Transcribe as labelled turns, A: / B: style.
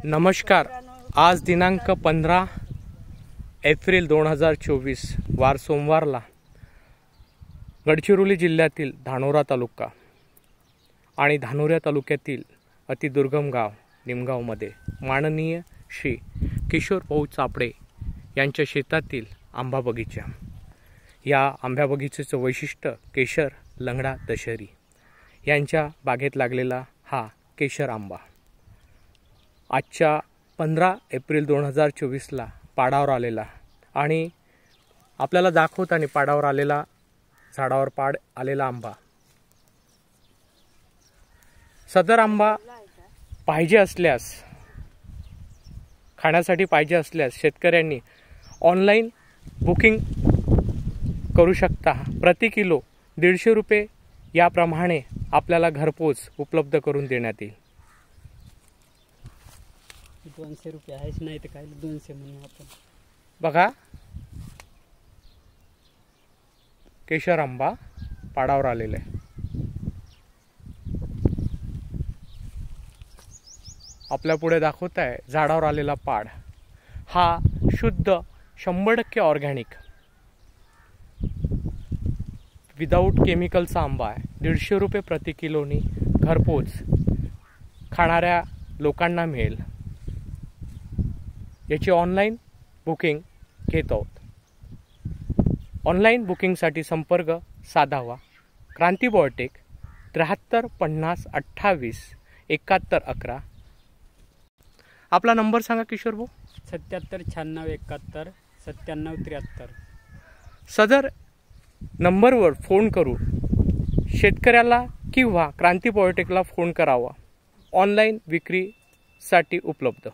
A: नमस्कार। आज दिनांक 15 एप्रिल 2024 वार सोमवारला गडचिरोली जिल्ह्यातील धानोरा तालुका आणि धानोरा तालुक्यातील अतिदुर्गम गाव निमगावमध्ये माननीय श्री किशोर भाऊ चापडे यांच्या शेतातील आंबा बगीचा। या आंब्या बगीचेचं वैशिष्ट्य केशर लंगडा दशहरी यांच्या बागेत लागलेला हा केशर आंबा आजच्या 15 एप्रिल 2024ला पाडावर आलेला आणि आपल्याला दाखवताना पाडावर आलेला झाडावर पाड आलेला आंबा। सदर आंबा पाहिजे असल्यास खाण्यासाठी पाहिजे असल्यास शेतकऱ्यांनी ऑनलाइन बुकिंग करू शकता। प्रति किलो 150 रुपये याप्रमाणे आपल्याला घरपोच उपलब्ध करून देण्यात येईल।
B: 200 रुपये आहेच नाही तर काय 200 म्हणून आपण
A: बघा केशर आंबा पाडावर आलेला आहे। आपल्या पुढे दाखवत आहे झाडावर आलेला पाड। हा शुद्ध 100% ऑर्गॅनिक विदाउट केमिकलचा आंबा आहे। 150 रुपये प्रति किलोनी घरपोच खाणाऱ्या लोकांना मिळेल। याची ऑनलाइन बुकिंग घेत आहोत। ऑनलाइन बुकिंगसाठी संपर्क साधावा क्रांती बायोटेक 73 50 28 71 11। आपला नंबर सांगा किशोर भाऊ।
B: 77 96 71 97 73।
A: सदर नंबरवर फोन करून शेतकऱ्याला किंवा क्रांती बायोटेकला फोन करावा। ऑनलाइन विक्रीसाठी उपलब्ध।